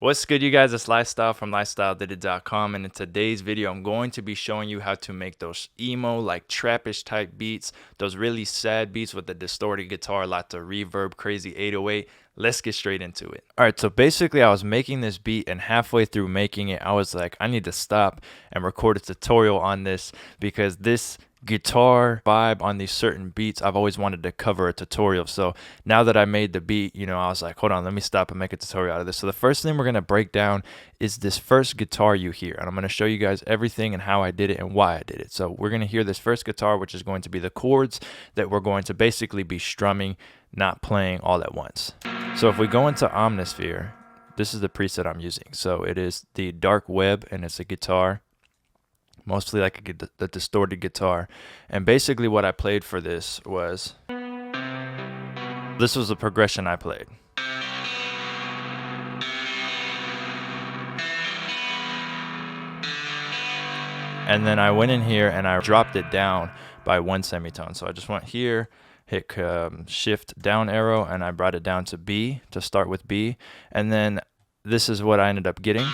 What's good, you guys? It's Lifestyle from LifeStyleDidIt.com, and in today's video I'm going to be showing you how to make those emo, like trappish type beats, those really sad beats with the distorted guitar, lots of reverb, crazy 808. Let's get straight into it. Alright, so basically I was making this beat, and halfway through making it I was like, I need to stop and record a tutorial on this, because this guitar vibe on these certain beats I've always wanted to cover a tutorial. So now that I made the beat, I was like, hold on, let me stop and make a tutorial out of this. So the first thing we're going to break down is this first guitar you hear, and I'm going to show you guys everything and how I did it and why I did it. So we're going to hear this first guitar, which is going to be the chords that we're going to basically be strumming, not playing all at once. So if we go into Omnisphere, this is the preset I'm using. So it is the dark web, and it's a guitar, mostly like the distorted guitar. And basically what I played for this was the progression I played. And then I went in here and I dropped it down by one semitone. So I just went here, hit shift down arrow, and I brought it down to B, to start with B. And then this is what I ended up getting.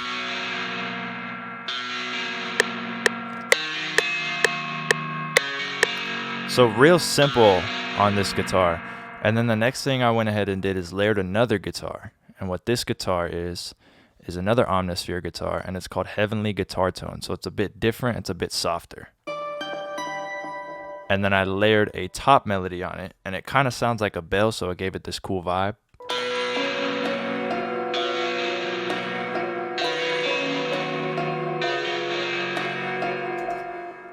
So real simple on this guitar. And then the next thing I went ahead and did is layered another guitar. And what this guitar is another Omnisphere guitar, and it's called Heavenly Guitar Tone. So it's a bit different, it's a bit softer. And then I layered a top melody on it, and it kind of sounds like a bell, so it gave it this cool vibe.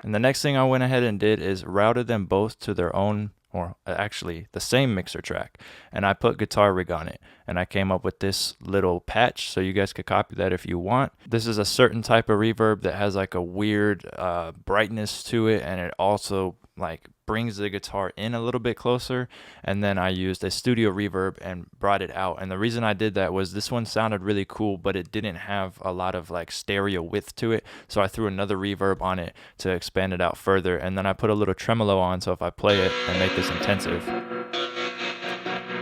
And the next thing I went ahead and did is routed them both to their own, or actually the same mixer track, and I put guitar rig on it, and I came up with this little patch, so you guys could copy that if you want. This is a certain type of reverb that has like a weird brightness to it, and it also like brings the guitar in a little bit closer. And then I used a studio reverb and brought it out, and the reason I did that was this one sounded really cool, but it didn't have a lot of like stereo width to it, so I threw another reverb on it to expand it out further. And then I put a little tremolo on, so if I play it and make this intensive,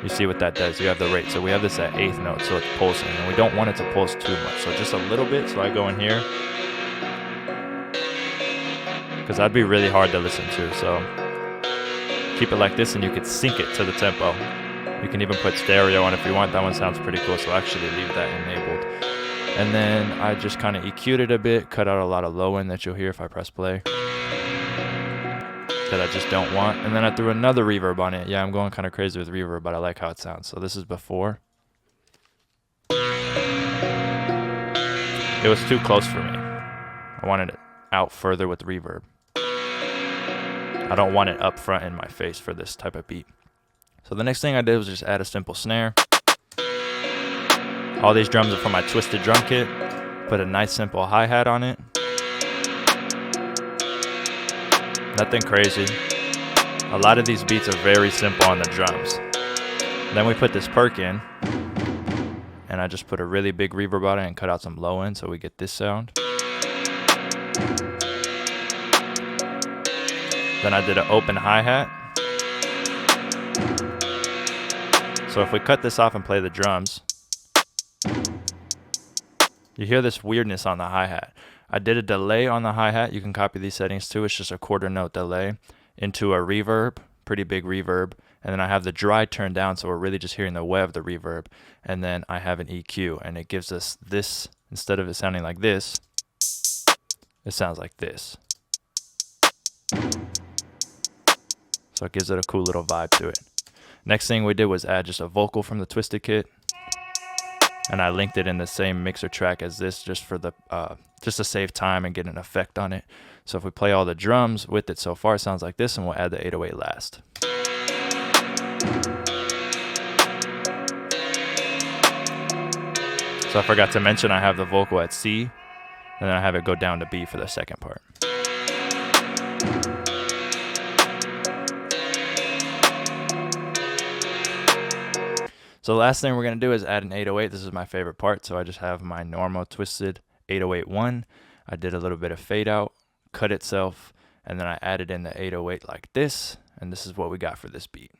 you see what that does. You have the rate, so we have this at 8th note, so it's pulsing, and we don't want it to pulse too much, so just a little bit. So I go in here, because that'd be really hard to listen to. So keep it like this, and you could sync it to the tempo. You can even put stereo on if you want. That one sounds pretty cool, so actually leave that enabled. And then I just kind of EQ'd it a bit, cut out a lot of low end that you'll hear if I press play, that I just don't want. And then I threw another reverb on it. Yeah, I'm going kind of crazy with reverb, but I like how it sounds. So this is before. It was too close for me. I wanted it out further with reverb. I don't want it up front in my face for this type of beat. So the next thing I did was just add a simple snare. All these drums are from my Twisted drum kit. Put a nice simple hi-hat on it. Nothing crazy. A lot of these beats are very simple on the drums. Then we put this perk in, and I just put a really big reverb on it and cut out some low end, so we get this sound. Then I did an open hi-hat. So if we cut this off and play the drums, you hear this weirdness on the hi-hat. I did a delay on the hi-hat. You can copy these settings too. It's just a quarter note delay into a reverb, pretty big reverb. And then I have the dry turned down, so we're really just hearing the web, the reverb. And then I have an EQ, and it gives us this. Instead of it sounding like this, it sounds like this. So it gives it a cool little vibe to it. Next thing we did was add just a vocal from the Twisted kit, and I linked it in the same mixer track as this, just for the just to save time and get an effect on it. So if we play all the drums with it so far, it sounds like this, and we'll add the 808 last. So I forgot to mention I have the vocal at C, and then I have it go down to B for the second part. So the last thing we're going to do is add an 808. This is my favorite part. So I just have my normal Twisted 808-1. I did a little bit of fade out, cut itself, and then I added in the 808 like this, and this is what we got for this beat.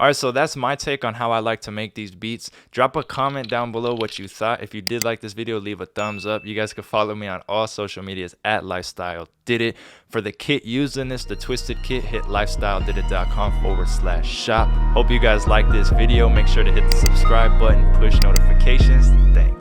All right, so that's my take on how I like to make these beats. Drop a comment down below what you thought. If you did like this video, leave a thumbs up. You guys can follow me on all social medias at LifeStyleDidIt. For the kit used in this, the Twisted Kit, hit LifeStyleDidIt.com/shop. Hope you guys like this video. Make sure to hit the subscribe button, push notifications. Thanks.